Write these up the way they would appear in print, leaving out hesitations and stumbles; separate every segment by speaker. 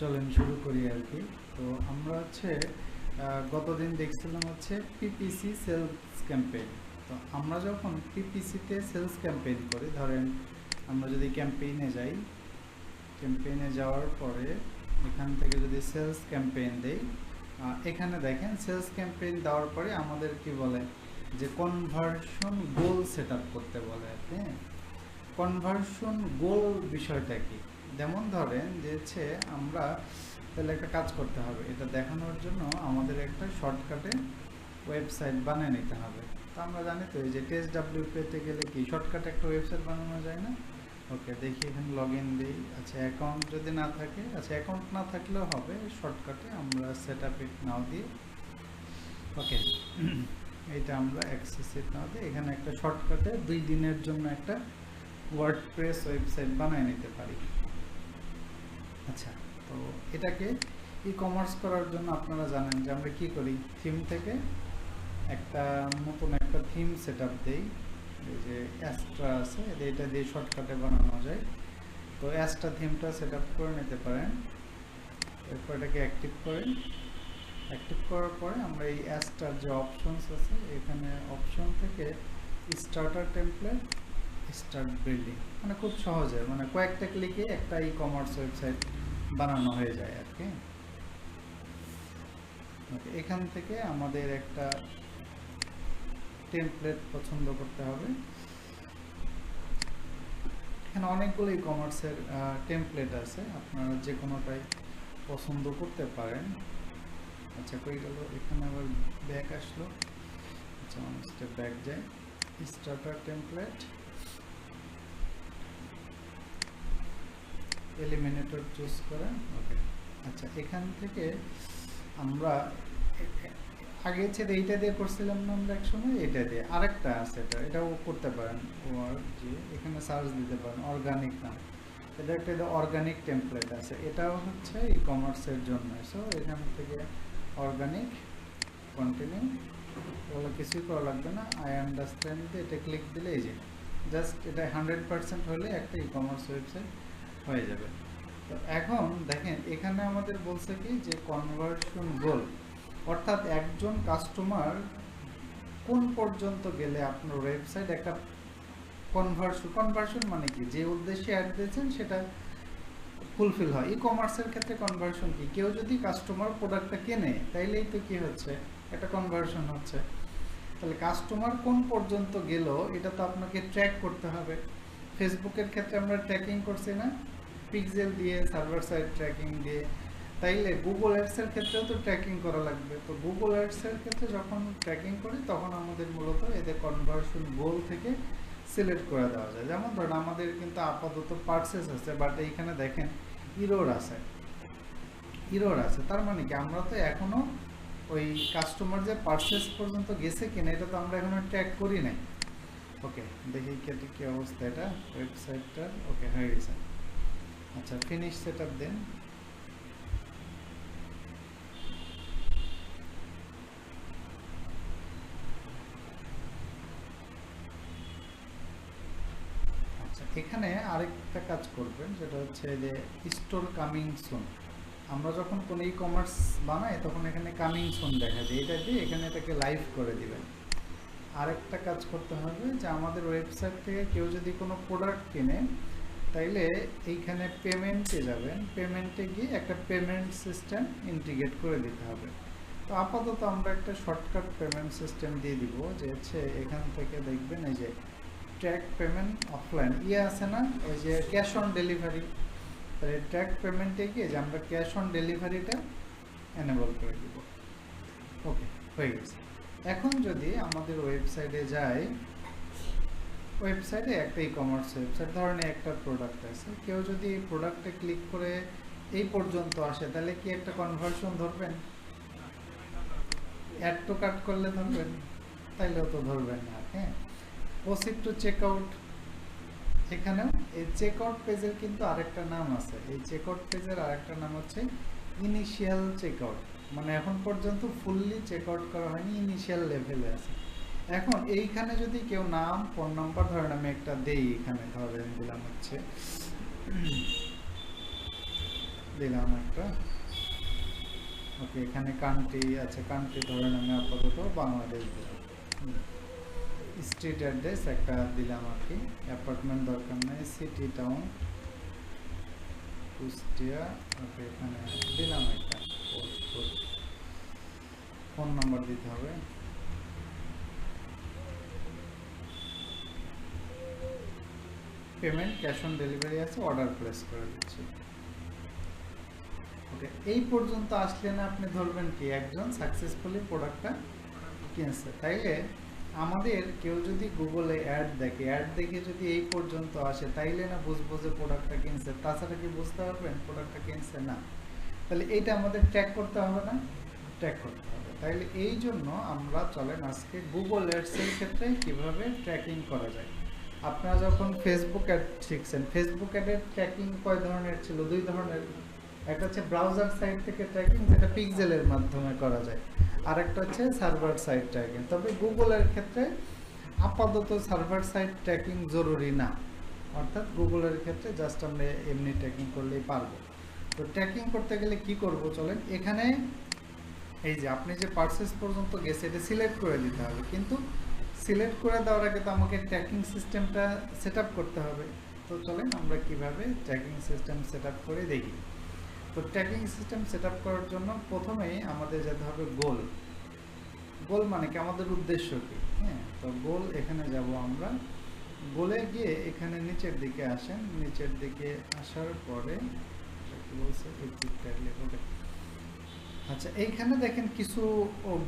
Speaker 1: চলেন শুরু করি আর কি। তো আমরা গতদিন দেখছিলাম পিপিসি সেলস ক্যাম্পেইন। তো আমরা যখন পিপিসিতে সেলস ক্যাম্পেইন করি, ধরেন আমরা যদি ক্যাম্পেইনে যাওয়ার পরে এখান থেকে যদি সেলস ক্যাম্পেইন দেই, এখানে দেখেন সেলস ক্যাম্পেইন দেওয়ার পরে আমাদের কি বলে যে কনভার্সন গোল সেট আপ করতে বলে আর কি। কনভার্সন গোল বিষয়টা কি? যেমন ধরেন আমরা তাহলে একটা কাজ করতে হবে, এটা দেখানোর জন্য আমাদের একটা শর্টকাটে ওয়েবসাইট বানিয়ে নিতে হবে। তো আমরা জানি তো এই যে টেস্টডব্লিউপিতে গেলে কি শর্টকাটে একটা ওয়েবসাইট বানানো যায় না? ওকে, দেখি এখানে লগ ইন দিই। আচ্ছা, অ্যাকাউন্ট যদি না থাকে, আচ্ছা অ্যাকাউন্ট না থাকলেও হবে, শর্টকাটে আমরা সেট আপ ইট নাও দিয়ে ওকে এইটা আমরা অ্যাক্সেস ইট নাও দিয়ে এখানে একটা শর্টকাটে 2 দিনের জন্য একটা ওয়ার্ডপ্রেস ওয়েবসাইট বানিয়ে নিতে পারি। আচ্ছা, তো এটাকে ই কমার্স করার জন্য আপনারা জানেন যে আমরা কি করি, থিম থেকে নতুন একটা থিম সেট আপ দিই। এই যে অ্যাস্ট্রা আছে, এটা দিয়ে শর্টকাটে বানানো যায়। তো অ্যাস্ট্রা থিমটা সেট আপ করে নিতে পারেন। এরপর এটাকে অ্যাক্টিভ করেন। অ্যাক্টিভ করার পরে আমরা এই অ্যাস্ট্রার যে অপশনস আছে, এখানে অপশন থেকে স্টার্টার টেমপ্লেট, স্টার্ট বিল্ডিং, মানে খুব সহজে, মানে কয়েকটা ক্লিকে একটা ই কমার্স ওয়েবসাইট বানানো হয়ে যায় আর কি। ওকে, এখান থেকে আমাদের একটা টেমপ্লেট পছন্দ করতে হবে। এখানে অনেকগুলো ই কমার্সের টেমপ্লেট আছে, আপনারা যে কোনোটাই পছন্দ করতে পারেন। আচ্ছা, কই গেল? এখানে আবার ব্যাক আসলো। আচ্ছা, স্টেপ ব্যাক যায়। স্টার্টার টেমপ্লেট, এলিমিনেটর চুজ করেন। ওকে, আচ্ছা এখান থেকে আমরা আগে এইটা দিয়ে করছিলাম না আমরা একসময়, এটা দিয়ে আরেকটা আছে, এটাও করতে পারেন। যে এখানে সার্চ দিতে পারেন অর্গানিক নাম, এটা একটা অর্গানিক টেমপ্লেট আছে, এটাও ই কমার্সের জন্য। সো এখান থেকে অর্গানিক, কন্টিনিউ, এগুলো কিছুই করা লাগবে না। আই আন্ডারস্ট্যান্ড দিয়ে এটা ক্লিক দিলে এই যে জাস্ট এটা 100% হলে একটা ই কমার্স ওয়েবসাইট হয়ে যাবে। তো এখন দেখেন এখানে আমাদের বলছে কি যে কনভার্সন গোল, অর্থাৎ একজন কাস্টমার কোন পর্যন্ত গেলে আপনার ওয়েবসাইট একটা কনভার্সন মানে কি, যে উদ্দেশ্যে অ্যাড দিয়েছেন সেটা ফুলফিল হয়। ই কমার্সের ক্ষেত্রে কনভার্সন কি, কেউ যদি কাস্টমার প্রোডাক্টটা কেনে তাইলেই তো কি হচ্ছে, একটা কনভার্সন হচ্ছে। তাহলে কাস্টমার কোন পর্যন্ত গেল এটা তো আপনাকে ট্র্যাক করতে হবে। ফেসবুকের ক্ষেত্রে আমরা ট্র্যাকিং করছি না, পিক্সেল দিয়ে, সার্ভার সাইড ট্র্যাকিং দিয়ে। তাইলে গুগল অ্যাডসের ক্ষেত্রেও তো ট্র্যাকিং করা লাগবে। তো গুগল অ্যাডসের ক্ষেত্রে যখন ট্র্যাকিং করি তখন আমাদের মূলত এদের কনভার্সন গোল থেকে সিলেক্ট করে দেওয়া যায়। যেমন ধরুন আমাদের কিন্তু আপাতত পার্সেস আছে, বাট এইখানে দেখেন ইরোর আছে। তার মানে কি আমরা তো এখনো ওই কাস্টমার যে পার্সেস পর্যন্ত গেছে কিনা এটা তো আমরা এখনো ট্র্যাক করি নাই। ওকে, দেখি কি অবস্থা এটা ওয়েবসাইটটার। ওকে, হয়ে গেছে। আচ্ছা, ফিনিশ সেট আপ দেন। আচ্ছা, এখানে আরেকটা কাজ করবেন, যেটা হচ্ছে যে স্টোর কামিং সুন। আমরা যখন কোনো ই কমার্স বানাই তখন এখানে কামিং সুন দেখা যায়, এটা দিয়ে এখানে এটাকে লাইভ করে দিবেন। আরেকটা কাজ করতে হবে যে আমাদের ওয়েবসাইট থেকে কেউ যদি কোনো প্রোডাক্ট কিনে তাইলে এইখানে পেমেন্টে যাবেন, পেমেন্টে গিয়ে একটা পেমেন্ট সিস্টেম ইন্টিগ্রেট করে দিতে হবে। তো আপাতত আমরা একটা শর্টকাট পেমেন্ট সিস্টেম দিয়ে দিব, যে এখান থেকে দেখবেন এই যে ট্র্যাক পেমেন্ট অফলাইন আছে না, ওই যে ক্যাশ অন ডেলিভারি। তাহলে ট্র্যাক পেমেন্টে গিয়ে যে আমরা ক্যাশ অন ডেলিভারিটা এনেবল করে দিব। ওকে, হয়ে গেছে। এখন যদি আমাদের ওয়েবসাইটে যাই, ওয়েবসাইটে একটা ই কমার্স ওয়েবসাইট, ধরেন একটা প্রোডাক্ট আছে, কেউ যদি এই প্রোডাক্টে ক্লিক করে এই পর্যন্ত আসে তাহলে কি একটা কনভার্সন ধরবেন? অ্যাড টু কাট করলে ধরবেন? তাইলেও তো ধরবেন না। হ্যাঁ, প্রসিড টু চেক আউট, এখানেও এই চেক আউট পেজের কিন্তু আরেকটা নাম আছে। এই চেক আউট পেজের আরেকটা নাম হচ্ছে ইনিশিয়াল চেক আউট, মানে এখন পর্যন্ত ফুললি চেক আউট করা হয়নি, ইনিশিয়াল লেভেলে আছে। এখন এইখানে যদি কেউ নাম, ফোন নাম্বার, ধরেন আমি একটা দেই, এখানে ধরেন দিলাম দিলাম একটা। ওকে, এখানে কান্ট্রি আছে, কান্ট্রি ধরেন আমি আপাতত বাংলাদেশ দিলাম। স্ট্রিট অ্যাড্রেস একটা দিলাম আর কি, অ্যাপার্টমেন্ট দরকার নেই, সিটি টাউন কুষ্টিয়া। ওকে, এখানে দিলাম একটা পোস্টকোড। ফোন নাম্বার দিতে হবে। পেমেন্ট ক্যাশ অন ডেলিভারি আছে, অর্ডার প্লেস করে দিচ্ছি। ওকে, এই পর্যন্ত আসলে না আপনি ধরবেন কি একজন সাকসেসফুলি প্রোডাক্টটা কিনছে। তাইলে আমাদের কেউ যদি গুগলে অ্যাড দেখে, অ্যাড দেখে যদি এই পর্যন্ত আসে, তাইলে না বুঝবো যে প্রোডাক্টটা কিনছে। তাছাড়া কি বুঝতে পারবেন প্রোডাক্টটা কিনছে না? তাহলে এইটা আমাদের ট্র্যাক করতে হবে না? ট্র্যাক করতে হবে। তাইলে এই জন্য আমরা চলেন আজকে গুগল অ্যাডসের ক্ষেত্রে কিভাবে ট্র্যাকিং করা যায়। আপনারা যখন ফেসবুক অ্যাড শিখছেন, ফেসবুক অ্যাডের ট্র্যাকিং কয় ধরনের ছিল? দুই ধরনের। একটা হচ্ছে ব্রাউজার সাইট থেকে ট্র্যাকিং, যেটা পিক্সেলের মাধ্যমে করা যায়, আর একটা হচ্ছে সার্ভার সাইট ট্র্যাকিং। তবে গুগলের ক্ষেত্রে আপাতত সার্ভার সাইট ট্র্যাকিং জরুরি না, অর্থাৎ গুগলের ক্ষেত্রে জাস্ট আমরা এমনি ট্র্যাকিং করলেই পারবো। তো ট্র্যাকিং করতে গেলে কি করব চলেন, এখানে এই যে আপনি যে পারচেজ পর্যন্ত গেছে এটা সিলেক্ট করে দিতে হবে, কিন্তু সিলেক্ট করে দেওয়ার আগে তো আমাকে ট্র্যাকিং সিস্টেমটা সেট আপ করতে হবে। তো চলেন আমরা কিভাবে ট্র্যাকিং সিস্টেম সেট আপ করে দেখি। তো ট্র্যাকিং সিস্টেম সেট আপ করার জন্য প্রথমেই আমাদের যেতে হবে গোল। গোল মানে কি, আমাদের উদ্দেশ্য কি? হ্যাঁ, তো গোল এখানে যাব আমরা। গোলে গিয়ে এখানে নিচের দিকে আসেন, নিচের দিকে আসার পরে কি বলছে, আচ্ছা এইখানে দেখেন কিছু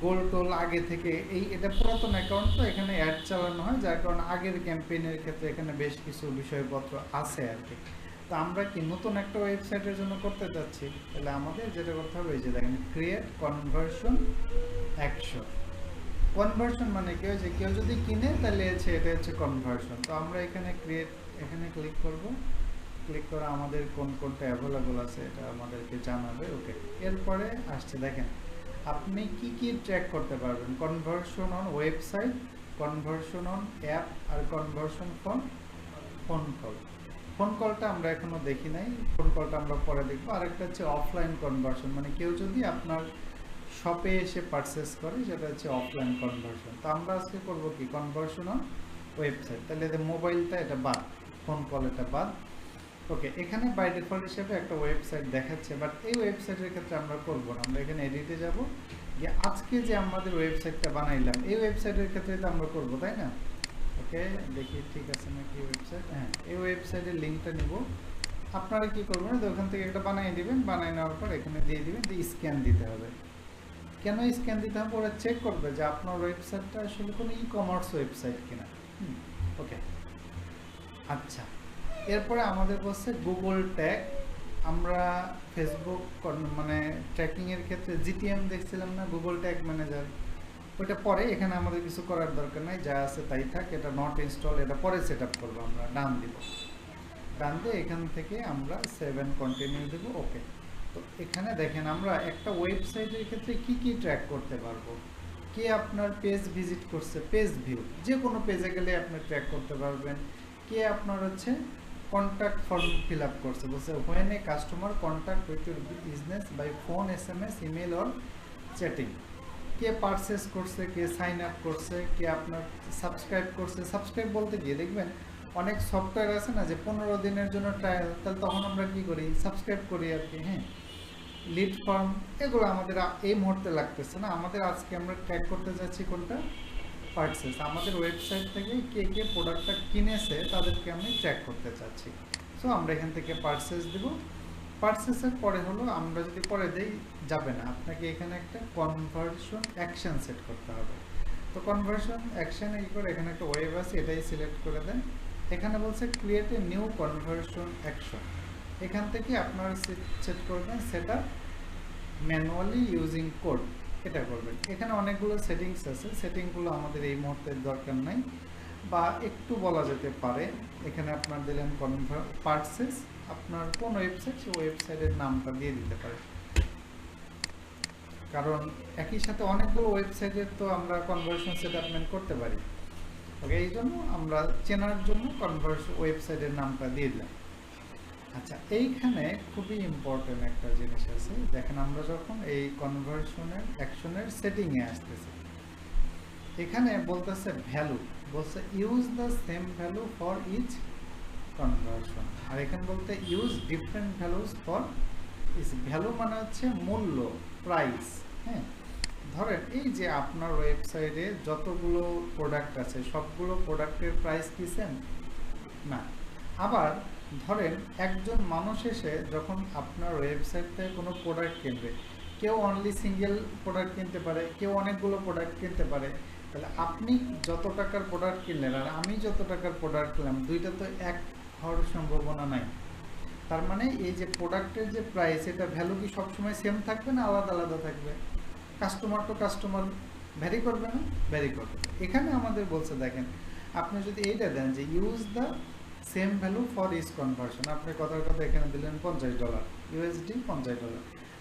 Speaker 1: গোল টোল আগে থেকে, এটা পুরাতন অ্যাকাউন্ট, তো এখানে অ্যাড চালানো হয়, যার কারণে আগের ক্যাম্পেইনের ক্ষেত্রে এখানে বেশ কিছু বিষয়পত্র আছে আর কি। তো আমরা কি নতুন একটা ওয়েবসাইটের জন্য করতে যাচ্ছি, তাহলে আমাদের যেটা করতে হবে, এই যে দেখেন ক্রিয়েট কনভার্সন অ্যাকশন। কনভার্সন মানে কি, যে কেউ যদি কিনে তাহলে এটা হচ্ছে কনভার্সন। তো আমরা এখানে ক্রিয়েট, এখানে ক্লিক করব। ক্লিক করে আমাদের কোন কোনটা অ্যাভেলেবল আছে এটা আমাদেরকে জানাবে। ওকে, এরপরে আসছে দেখেন আপনি কি কি ট্র্যাক করতে পারবেন। Conversion on website, conversion on app, আর conversion from phone call. Phone কলটা আমরা এখনো দেখি নাই, ফোন কলটা আমরা পরে দেখবো। আরেকটা হচ্ছে অফলাইন কনভার্সন, মানে কেউ যদি আপনার শপে এসে পারচেস করে, সেটা হচ্ছে অফলাইন কনভার্সন। তো আমরা আজকে করবো কি, কনভার্সন অন ওয়েবসাইট। তাহলে এদের মোবাইলটা এটা বাদ, ফোন কল এটা বাদ। ওকে, এখানে বাই ডিফল্ট হিসেবে একটা ওয়েবসাইট দেখাচ্ছে, বাট এই ওয়েবসাইটের ক্ষেত্রে আমরা করবো না। আমরা এখানে এডিটে যাব, যে আজকে যে আমাদের ওয়েবসাইটটা বানাইলাম এই ওয়েবসাইটের ক্ষেত্রে তো আমরা করবো, তাই না? ওকে, দেখি ঠিক আছে নাকি ওয়েবসাইট। হ্যাঁ, এই ওয়েবসাইটের লিঙ্কটা নিব। আপনারা কি করবেন, তো ওখান থেকে একটা বানিয়ে দিবেন, বানিয়ে নেওয়ার পর এখানে দিয়ে দিবেন, দিয়ে স্ক্যান দিতে হবে। কেন স্ক্যান দিতে হবে? ওরা চেক করবে যে আপনার ওয়েবসাইটটা আসলে কোনো ই কমার্স ওয়েবসাইট কিনা। ওকে, আচ্ছা, এরপরে আমাদের বলছে গুগল ট্যাগ। আমরা ফেসবুক মানে ট্র্যাকিংয়ের ক্ষেত্রে জিটিএম দেখছিলাম না, গুগল ট্যাগ ম্যানেজার, ওইটা পরে, এখানে আমাদের কিছু করার দরকার নাই, যা আছে তাই থাক। এটা নট ইনস্টল, এটা পরে সেট আপ করবো। আমরা ডান দিব, ডান দিয়ে এখান থেকে আমরা 7 কন্টিনিউ দেবো। ওকে, তো এখানে দেখেন আমরা একটা ওয়েবসাইটের ক্ষেত্রে কি কি ট্র্যাক করতে পারবো। কে আপনার পেজ ভিজিট করছে, পেজ ভিউ, যে কোনো পেজে গেলে আপনি ট্র্যাক করতে পারবেন। কে আপনার হচ্ছে কন্ট্যাক্ট ফর্ম ফিল আপ করছে, বলছে when a customer contact with your business by phone, SMS, email or chatting. কে পারচেস করছে, কে সাইন আপ করছে, কে আপনার সাবস্ক্রাইব করছে। সাবস্ক্রাইব বলতে গিয়ে দেখবেন অনেক সফটওয়্যার আছে না, যে 15 দিনের জন্য ট্রায়াল, তাহলে তখন আমরা কি করি, সাবস্ক্রাইব করি আর কি। হ্যাঁ, লিড ফর্ম, এগুলো আমাদের এই মুহূর্তে লাগতেছে না। আমাদের আজকে আমরা ট্র্যাক করতে যাচ্ছি কোনটা, পারচেস। আমাদের ওয়েবসাইট থেকে কে কে প্রোডাক্টটা কিনেছে তাদেরকে আমি ট্র্যাক করতে চাচ্ছি। সো আমরা এখান থেকে পারচেস দেব। পারচেসের পরে হলো, আমরা যদি পরে দেই যাবে না, আপনাকে এখানে একটা কনভার্সন অ্যাকশন সেট করতে হবে। তো কনভার্সন অ্যাকশানে কি করে, এখানে একটা ওয়েব আছে, এটাই সিলেক্ট করে দেন। এখানে বলছে create a new conversion action. এখান থেকে আপনারা সেট করবেন set up manually using code, এটা করবেন। এখানে অনেকগুলো সেটিংস আছে, সেটিংগুলো আমাদের এই মুহূর্তে দরকার নাই, বা একটু বলা যেতে পারে। এখানে আপনার দিলেন পারচেস, আপনার কোন ওয়েবসাইট, সেই ওয়েবসাইটের নামটা দিয়ে দিতে পারে, কারণ একই সাথে অনেকগুলো ওয়েবসাইটের তো আমরা কনভার্সন সেটআপমেন্ট করতে পারি। ওকে, এই জন্য আমরা চেনার জন্য কনভার্সন ওয়েবসাইটের নামটা দিয়ে দিলাম। আচ্ছা, এইখানে খুবই ইম্পর্টেন্ট একটা জিনিস আছে। দেখেন, আমরা যখন এই কনভার্সনের অ্যাকশনের সেটিংয়ে আসতেছি, এখানে বলতেছে ভ্যালু, বলছে use the same value for each conversion, আর এখানে বলতে use different values for each. Value মানে হচ্ছে মূল্য, প্রাইস। হ্যাঁ, ধরেন এই যে আপনার ওয়েবসাইটে যতগুলো প্রোডাক্ট আছে সবগুলো প্রোডাক্টের প্রাইস কি সেম? না। আবার ধরেন একজন মানুষ এসে যখন আপনার ওয়েবসাইট থেকে কোনো প্রোডাক্ট কিনবে, কেউ অনলি সিঙ্গেল প্রোডাক্ট কিনতে পারে, কেউ অনেকগুলো প্রোডাক্ট কিনতে পারে। তাহলে আপনি যত টাকার প্রোডাক্ট কিনলেন আর আমি যত টাকার প্রোডাক্ট কিনলাম, দুইটা তো এক হওয়ার সম্ভাবনা নাই। তার মানে এই যে প্রোডাক্টের যে প্রাইস, এটা ভ্যালু কি সবসময় সেম থাকবে না আলাদা আলাদা থাকবে? কাস্টমার টু কাস্টমার ভ্যারি করবে না? ভ্যারি করবে। এখানে আমাদের বলছে, দেখেন আপনি যদি এইটা দেন যে use the same value for each conversion, আপনি কথার কথা এখানে দিলেন $50 ইউএসডি, $50।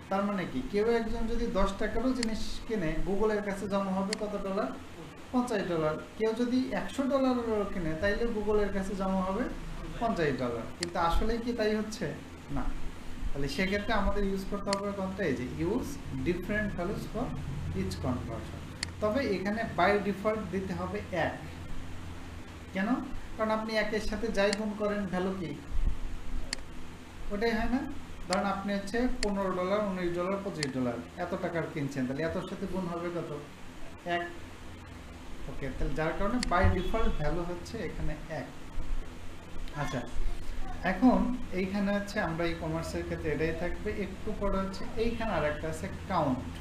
Speaker 1: তার মানে কি, কেউ একজন যদি 10 টাকারও জিনিস কিনে, গুগলের কাছে জমা হবে কত ডলার? $50। কেউ যদি $100 কিনে, তাইলে গুগলের কাছে জমা হবে $50। কিন্তু আসলে কি তাই হচ্ছে? না। তাহলে সেক্ষেত্রে আমাদের ইউজ করতে হবে কোনটা? এই যে use different values for each conversion. তবে এখানে বাই ডিফল্ট দিতে হবে 1। কেন? কারণ আপনি 1-এর সাথে যাই গুণ করেন ভ্যালু কি ওটাই হয় না? ধরেন আপনি হচ্ছে $15, $19, $25 এত টাকার কিনছেন, তাহলে এতর সাথে গুণ হবে কত? 1। ওকে, তাহলে যার কারণে বাই ডিফল্ট ভ্যালু হচ্ছে এখানে 1। আচ্ছা, এখন এইখানে হচ্ছে আমরা ই কমার্সের ক্ষেত্রে এটাই থাকবে। একটু পরে হচ্ছে এইখানে আর একটা আছে কাউন্ট।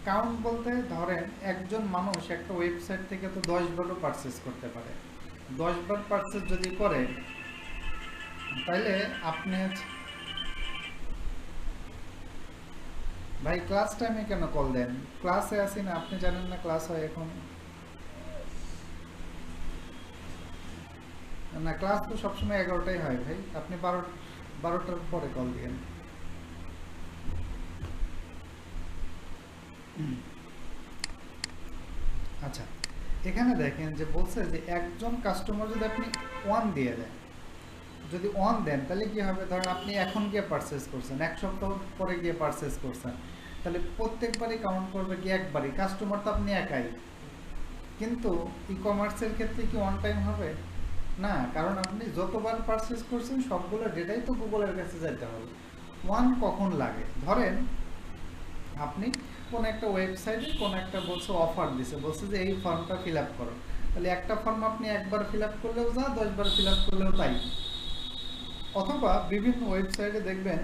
Speaker 1: কাউন্ট বলতে ধরেন একজন মানুষ একটা ওয়েবসাইট থেকে তো 10 বারও পারচেস করতে পারে। 10 বার পারচেস যদি করে, তাহলে আপনি ভাই ক্লাস টাইমে কেন কল দেন? ক্লাসে আসি না, আপনি জানেন না ক্লাস হয় এখন? না, ক্লাস তো সবসময় 11টায় হয় ভাই, আপনি 12টার পরে কল দিবেন। আচ্ছা, এখানে দেখেন যে বলছে যে একজন কাস্টমার যদি আপনি 1 দিয়ে দেন, যদি 1 দেন তাহলে কি হবে? ধরেন আপনি এখন গিয়ে পারচেস করছেন, 1 সপ্তাহ পরে গিয়ে পারচেস করছেন, তাহলে প্রত্যেকবারই কাউন্ট করবে কি একবারই? কাস্টমার তো আপনি একাই। কিন্তু ই কমার্সের ক্ষেত্রে কি ওয়ান টাইম হবে? না, কারণ আপনি যতবার পারচেস করছেন সবগুলো ডেটাই তো গুগলের কাছে যেতে হবে। 1 কখন লাগে? ধরেন আপনি কোন একটা ওয়েবসাইটে কোন একটা বলছে অফার দিছে, বলছে যে এই ফর্মটা ফিল আপ করো, তাহলে একটা ফর্ম আপনি একবার ফিল আপ করলেও যা, 10 বার ফিল আপ করলেও তাই। অথবা বিভিন্ন ওয়েবসাইটে দেখবেন,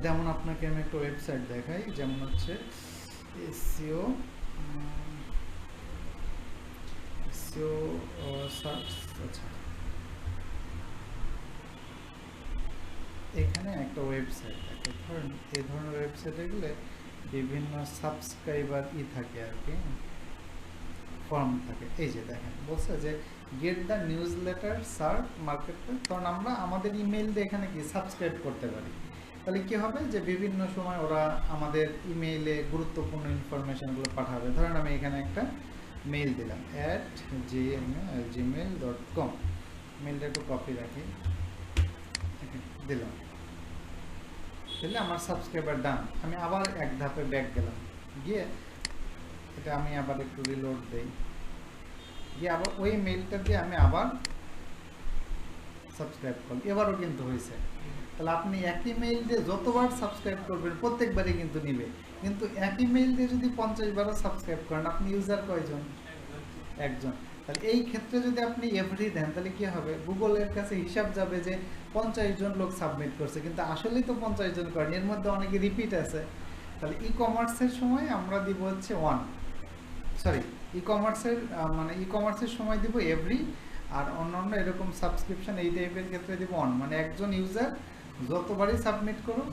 Speaker 1: যেমন আপনাকে আমি একটা ওয়েবসাইট দেখাই, যেমন হচ্ছে এসইও সার্চ। আচ্ছা, এখানে একটা ওয়েবসাইট থাকে, ধরেন এই ধরনের ওয়েবসাইটে গেলে বিভিন্ন সাবস্ক্রাইবার থাকে আর কি, ফর্ম থাকে। এই যে দেখেন বলছে যে get the news letter serve market place, কারণ আমরা আমাদের ইমেইল দিয়ে এখানে কি সাবস্ক্রাইব করতে পারি। তাহলে কি হবে যে বিভিন্ন সময় ওরা আমাদের ইমেইলে গুরুত্বপূর্ণ ইনফরমেশনগুলো পাঠাবে। ধরেন আমি এখানে একটা মেইল দিলাম @gmail.com, মেইলটা একটু কপি রাখি, দিলাম, তাহলে আমার সাবস্ক্রাইবার ডান। আমি আবার এক ধাপে ব্যাক গেলাম, গিয়ে এটা আমি আবার একটু রিলোড দেই, গিয়ে আবার ওই মেইলটা দিয়ে আমি আবার সাবস্ক্রাইব করলাম, এবারও কিন্তু হয়েছে। তাহলে আপনি একই মেইল দিয়ে যতবার সাবস্ক্রাইব করবেন প্রত্যেকবারই কিন্তু নিবে। কিন্তু একই মেইল দিয়ে যদি 50 বারও সাবস্ক্রাইব করেন, আপনি ইউজার কয়জন? একজন। তাহলে এই ক্ষেত্রে যদি আপনি এভরি দেন, তাহলে কি হবে? গুগলের কাছে হিসাব যাবে যে 50 জন লোক সাবমিট করছে, কিন্তু আসলেই তো 50 জন করেন, এর মধ্যে অনেকে রিপিট আছে। তাহলে ই কমার্সের সময় আমরা দিব হচ্ছে 1, সরি ই কমার্সের সময় দিব এভরি, আর অন্যান্য এরকম সাবস্ক্রিপশন এই টাইপের ক্ষেত্রে দিব 1, মানে একজন ইউজার যতবারই সাবমিট করুন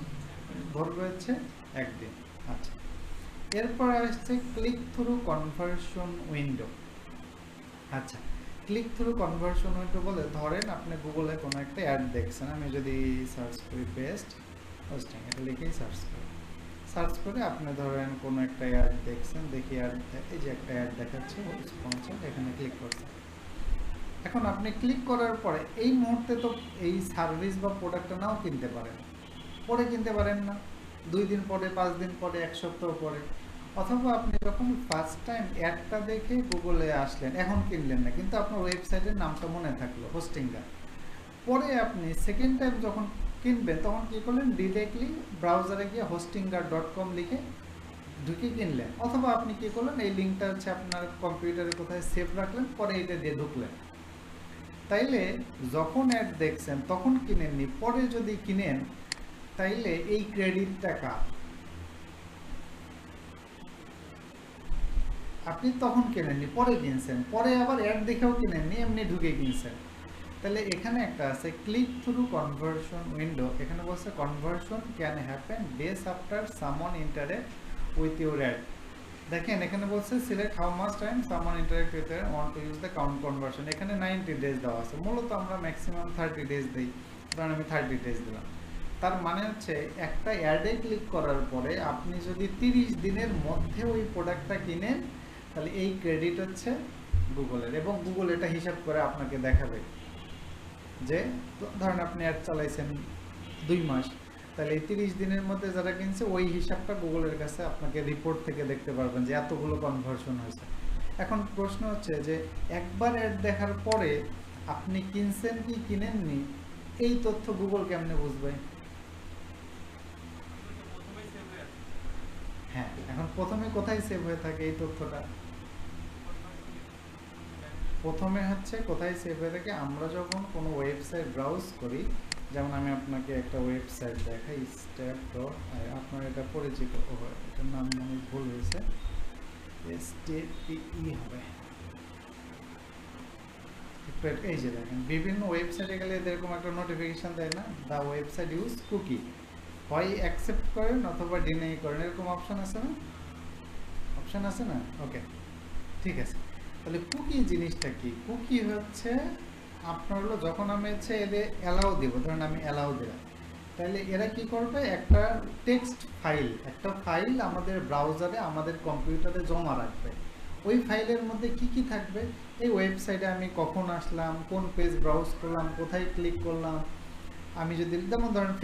Speaker 1: ধরবে হচ্ছে একদিন। আচ্ছা, এরপর আসছে ক্লিক থ্রু কনভার্সন উইন্ডো। আচ্ছা, ক্লিক থ্রু কনভার্সন উইন্ডো বলে, ধরেন আপনি গুগলে কোনো একটা অ্যাড দেখছেন, আমি যদি সার্চ করি পেস্ট হোস্টিং, এটা লিখেই সার্চ করে আপনি ধরেন কোনো একটা অ্যাড দেখছেন, দেখি অ্যাড, এই যে একটা অ্যাড দেখাচ্ছে স্পন্সর, এখানে ক্লিক করছেন। এখন আপনি ক্লিক করার পরে এই মুহূর্তে তো এই সার্ভিস বা প্রোডাক্টটা নাও কিনতে পারেন, পরে কিনতে পারেন না, 2 দিন পরে, 5 দিন পরে, 1 সপ্তাহ পরে। অথবা আপনি যখন ফার্স্ট টাইম অ্যাডটা দেখে গুগলে আসলেন, এখন কিনলেন না, কিন্তু আপনার ওয়েবসাইটের নামটা মনে থাকলো হোস্টিংগার। পরে আপনি সেকেন্ড টাইম যখন কিনবেন তখন কী করলেন, ডিরেক্টলি ব্রাউজারে গিয়ে hostinggar.com লিখে ঢুকে কিনলেন। অথবা আপনি কী করলেন, এই লিঙ্কটা হচ্ছে আপনার কম্পিউটারে কোথায় সেভ রাখলেন, পরে এটা দিয়ে ঢুকলেন। তাইলে যখন অ্যাড দেখছেন তখন কিনেননি, পরে যদি কিনেন তাইলে এই ক্রেডিট টাকা আপনি তখন কেনেননি, পরে কিনছেন, পরে আবার অ্যাড দেখেও কিনেননি, এমনি ঢুকে কিনছেন। তাহলে এখানে একটা আছে ক্লিক থ্রু কনভার্সন উইন্ডো, এখানে বলছে conversion can happen days after someone interact with your ad. দেখেন এখানে বলছে select how much time someone interact with ad want to use the count conversion. এখানে 90 ডেজ দেওয়া আছে, মূলত আমরা ম্যাক্সিমাম 30 ডেজ দিই, কারণ আমি 30 ডেজ দিলাম। তার মানে হচ্ছে একটা অ্যাডে ক্লিক করার পরে আপনি যদি 30 দিনের মধ্যে ওই প্রোডাক্টটা কিনেন তাহলে এই ক্রেডিট হচ্ছে গুগলের, এবং গুগল এটা হিসাব করে আপনাকে দেখাবে যে ধরেন আপনি অ্যাড চালাইছেন 2 মাস, তাহলে এই 30 দিনের মধ্যে যারা কিনছে ওই হিসাবটা গুগলের কাছে আপনাকে রিপোর্ট থেকে দেখতে পারবেন যে এতগুলো কনভার্সন হয়েছে। এখন প্রশ্ন হচ্ছে যে একবার অ্যাড দেখার পরে আপনি কিনছেন কি কিনেননি, এই তথ্য গুগল কেমনে বুঝবে? হ্যাঁ, এখন প্রথমে কোথায় সেভ হয়ে থাকে এই তথ্যটা? প্রথমে হচ্ছে কোথায় সেভ হয়ে থাকে, আমরা যখন কোনো ওয়েবসাইট ব্রাউজ করি, যেমন আমি আপনাকে একটা ওয়েবসাইট দেখাই, স্টেপ ডট, আপনার এটা পরিচিত, এটার নাম মনে ভুল হয়েছে, STPE হবে। এই যে দেখেন বিভিন্ন ওয়েবসাইটে গেলে এরকম একটা নোটিফিকেশন দেয় না, দ্য ওয়েবসাইট ইউজ কুকি, হয় অ্যাকসেপ্ট করেন অথবা ডিনাই করেন, এরকম অপশন আছে না? অপশন আছে না? ওকে, ঠিক আছে। তাহলে কুকি জিনিসটা কি? কুকি হচ্ছে আপনার হলো যখন আমি হচ্ছে এদের অ্যালাউ দিব, ধরেন আমি অ্যালাউ দিলাম, তাহলে এরা কি করবে, একটা টেক্সট ফাইল, একটা ফাইল আমাদের ব্রাউজারে আমাদের কম্পিউটারে জমা রাখবে। ওই ফাইলের মধ্যে কি কি থাকবে, এই ওয়েবসাইটে আমি কখন আসলাম, কোন পেজ ব্রাউজ করলাম, কোথায় ক্লিক করলাম। আমি যদি যেমন ধরেন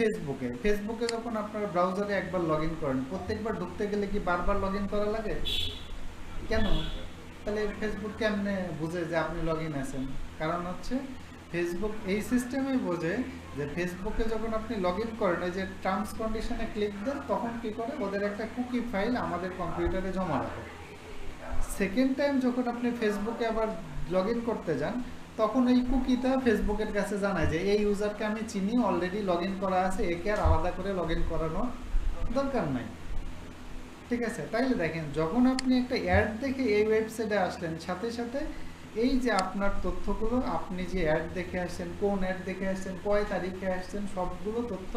Speaker 1: ফেসবুকে যখন আপনার ব্রাউজারে একবার লগ ইন করেন, প্রত্যেকবার ঢুকতে গেলে কি বারবার লগ ইন করা লাগে? কেন? তাহলে ফেসবুক কেমনে বুঝে যে আপনি লগ ইন আছেন? কারণ হচ্ছে ফেসবুক এই সিস্টেমে বোঝে যে ফেসবুকে যখন আপনি লগ ইন করেন, ওই যে টার্মস কন্ডিশনে ক্লিক দেন, তখন কি করে ওদের একটা কুকি ফাইল আমাদের কম্পিউটারে জমা রাখে। সেকেন্ড টাইম যখন আপনি ফেসবুকে আবার লগ ইন করতে যান, তখন এই কুকিটা ফেসবুকের কাছে জানায় যে এই ইউজারকে আমি চিনি, অলরেডি লগ ইন করা আছে, একে আর আলাদা করে লগ ইন করানোর দরকার নাই। ঠিক আছে, তাইলে দেখেন যখন আপনি একটা অ্যাড দেখে এই ওয়েবসাইটে আসলেন, সাথে সাথে এই যে আপনার তথ্যগুলো, আপনি যে অ্যাড দেখে আসছেন, কোন অ্যাড দেখে আসছেন, কয় তারিখে আসছেন, সবগুলো তথ্য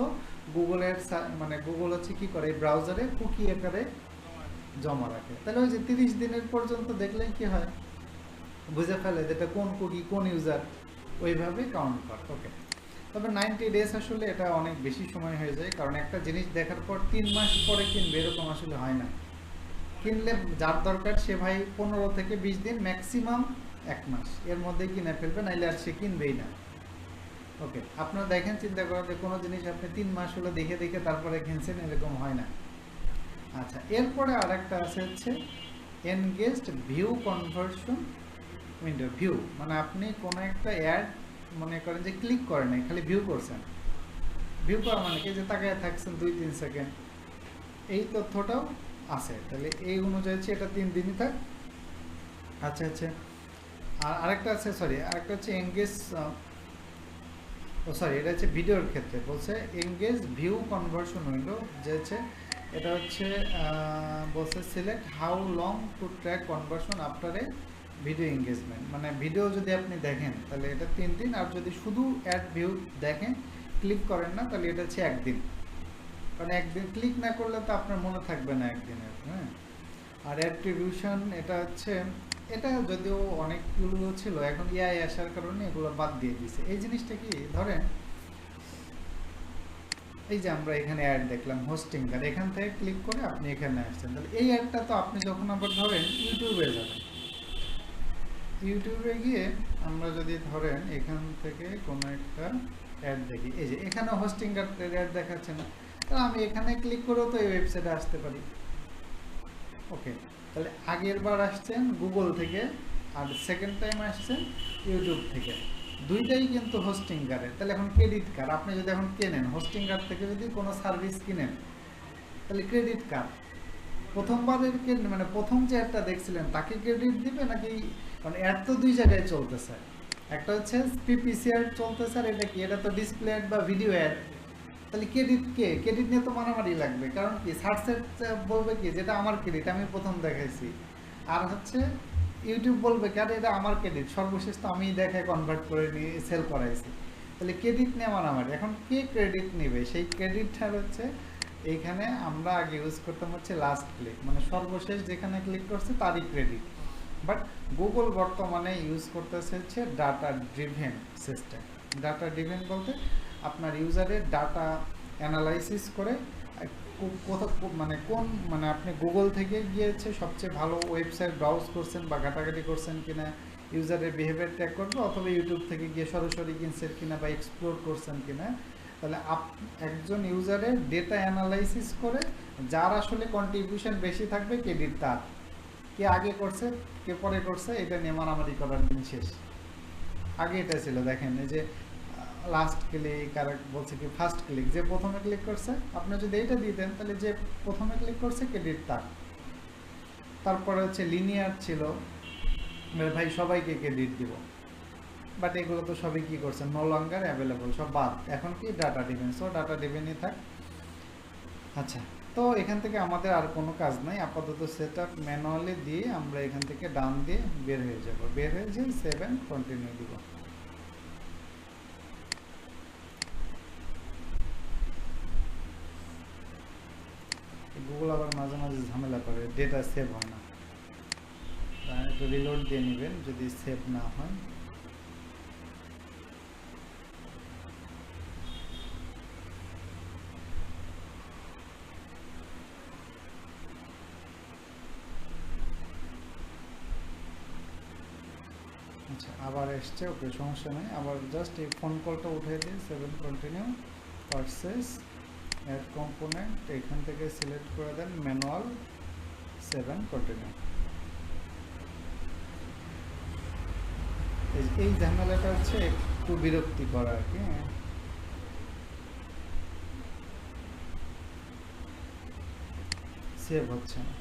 Speaker 1: গুগলের মানে গুগল হচ্ছে কি করে, এই ব্রাউজারে কুকি আকারে জমা রাখে। তাহলে ওই যে 30 দিনের পর্যন্ত দেখলেই কি হয়, বুঝে ফেলে যেটা কোন কুকি, কোন ইউজার, ওইভাবে কাউন্ট করে। ওকে, তবে 90 ডেজ আসলে এটা অনেক বেশি সময় হয়ে যায়, কারণ একটা জিনিস দেখার পর 3 মাস পরে কিনবে এরকম আসলে হয় না। কিনলে যার দরকার সে ভাই 15 থেকে 20 দিন, ম্যাক্সিমাম 1 মাস এর মধ্যেই কিনে ফেলবে, নাইলে আর সে কিনবেই না। ওকে, আপনারা দেখেন, চিন্তা করেন যে কোনো জিনিস আপনি 3 মাস হলো দেখে দেখে তারপরে কিনছেন, এরকম হয় না। আচ্ছা, এরপরে আরেকটা আছে হচ্ছে engaged view conversion window. View মানে আপনি কোনো একটা অ্যাড মনে করেন যে ক্লিক করেন নাই, খালি ভিউ করছেন। ভিউ করা মানে কি, যে তাকায় থাকছেন 2-3 সেকেন্ড, এই তথ্যটাও আছে। তাহলে এই অনুযায়ী হচ্ছে এটা 3 দিনই থাক। আচ্ছা আচ্ছা, আর আরেকটা আছে, আরেকটা হচ্ছে এনগেজ, এটা হচ্ছে ভিডিওর ক্ষেত্রে বলছে এনগেজ ভিউ কনভার্সন উইন্ডো, যে হচ্ছে এটা হচ্ছে বলছে select how long two track conversion after a video engagement. মানে ভিডিও যদি আপনি দেখেন তাহলে এটা 3 দিন, আর যদি শুধু অ্যাড ভিউ দেখেন, ক্লিক করেন না, তাহলে এটা হচ্ছে 1 দিন। কারণ 1 দিন ক্লিক না করলে তো আপনার মনে থাকবে না 1 দিনের। হ্যাঁ, আর অ্যাট্রিবিউশন এটা হচ্ছে, এটা যদিও অনেকগুলো ছিল, এখন এআই আসার কারণে এগুলো বাদ দিয়ে দিয়েছে। এই জিনিসটা কি, ধরেন এই যে আমরা এখানে অ্যাড দেখলাম হোস্টিংগার, এখান থেকে ক্লিক করে আপনি এখানে আসছেন, তাহলে এই অ্যাডটা তো আপনি যখন আবার ধরেন ইউটিউবে যাবেন, ইউটিউবে গিয়ে আমরা যদি ধরেন এখান থেকে কোনো একটা অ্যাড দেখি, এই যে এখানে হোস্টিং অ্যাড দেখাচ্ছে না, তাহলে আমি এখানে ক্লিক করেও তো এই ওয়েবসাইটে আসতে পারি। ওকে, তাহলে আগের বার আসছেন গুগল থেকে আর সেকেন্ড টাইম আসছেন ইউটিউব থেকে, দুইটাই কিন্তু হোস্টিং কার্ডের। তাহলে এখন ক্রেডিট কার্ড আপনি যদি এখন কেনেন হোস্টিং কার্ড থেকে যদি কোনো সার্ভিস কিনেন, তাহলে ক্রেডিট কার্ড প্রথমবারের মানে প্রথম যে অ্যাডটা দেখছিলেন তাকে ক্রেডিট দিবে নাকি? মানে অ্যাড তো দুই জায়গায় চলতেছে, একটা হচ্ছে পিপিসি অ্যাড চলতেছে আর এটা কি, এটা তো ডিসপ্লে অ্যাড বা ভিডিও অ্যাড। তাহলে ক্রেডিট নিয়ে তো মারামারি লাগবে, কারণ কি সার্চের বলবে কি যেটা আমার ক্রেডিট আমি প্রথম দেখাইছি, আর হচ্ছে ইউটিউব বলবে কি আরে এটা আমার ক্রেডিট সর্বশেষ তো আমি দেখায় কনভার্ট করে নিয়ে সেল করাইছি। তাহলে ক্রেডিট নিয়ে মারামারি, এখন কে ক্রেডিট নেবে? সেই ক্রেডিটটা হচ্ছে এইখানে আমরা আগে ইউজ করতাম হচ্ছে লাস্ট ক্লিক, মানে সর্বশেষ যেখানে ক্লিক করছে তারই ক্রেডিট। বাট গুগল বর্তমানে ইউজ করতেছে হচ্ছে data driven system. Data driven বলতে আপনার ইউজারের ডাটা অ্যানালাইসিস করে মানে কোন মানে আপনি গুগল থেকে গিয়েছে সবচেয়ে ভালো ওয়েবসাইট ব্রাউজ করছেন বা ঘাটাঘাটি করছেন কিনা, ইউজারের বিহেভিয়ার ট্র্যাক করবে, অথবা ইউটিউব থেকে গিয়ে সরাসরি কিনছেন কিনা বা এক্সপ্লোর করছেন কিনা। তাহলে একজন ইউজারের ডেটা অ্যানালাইসিস করে যার আসলে কন্ট্রিবিউশন বেশি থাকবে ক্রেডিট তার, কে আগে করছে কে পরে করছে এটা নিয়ে মারামারি করার দিন শেষ। আগে এটা ছিল, দেখেন এই যে লাস্ট ক্লিক আর বলছে কি ফার্স্ট ক্লিক, যে প্রথমে ক্লিক করছে আপনি যদি এইটা দিতেন তাহলে যে প্রথমে ক্লিক করছে ক্রেডিট তার। তারপরে হচ্ছে লিনিয়ার ছিল, ভাই সবাইকে ক্রেডিট দিব, বাট এগুলো তো সবই কি করছে নো লঙ্গার অ্যাভেলেবল, সব বাদ। এখন কি ডাটা ডিভেন, সো ডাটা ডিভেনই থাক। আচ্ছা, তো এখান থেকে আমাদের আর কোনো কাজ নাই, আপাতত সেট আপ ম্যানুয়ালি দিয়ে আমরা এখান থেকে ডান দিয়ে বের হয়ে যাব, বের হয়ে যে 7 কন্টিনিউ দিব। গুগল আবার মাঝে মাঝে ঝামেলা করে, ডেটা সেভ হয় না, একটু রিলোড দিয়ে নেবেন যদি সেভ না হয়। আচ্ছা, আবার এসছে, ওকে সমস্যা নেই, আবার জাস্ট এই ফোন কলটা উঠে দিয়ে 7 কন্টিনিউ পারচেস অ্যাড কম্পোনেন্ট এখান থেকে সিলেক্ট করে দেন ম্যানুয়াল 7 কন্টিনিউ। এই ঝামেলাটা হচ্ছে একটু বিরক্তিকর আর কি। সেভ হচ্ছে না,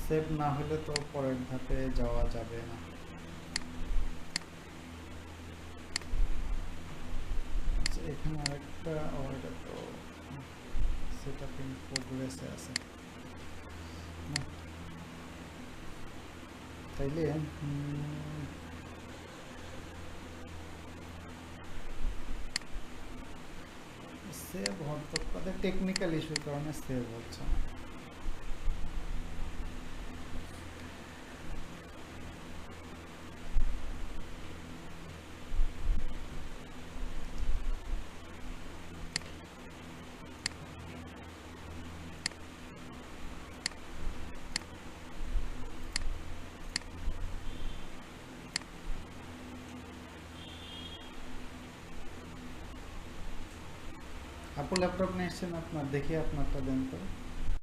Speaker 1: সেভ না হলে তো পরের ধাপে যাওয়া যাবে না। এখানে আরেকটা, এটা তো সেট আপ ইন প্রোগ্রেসে আছে, তাইলে সেভ হতে পারে, টেকনিক্যাল ইস্যুর কারণে সেভ হচ্ছে না। আপু ল্যাপটপ নিয়ে এসছেন আপনার, দেখি আপনারটা দেন তো।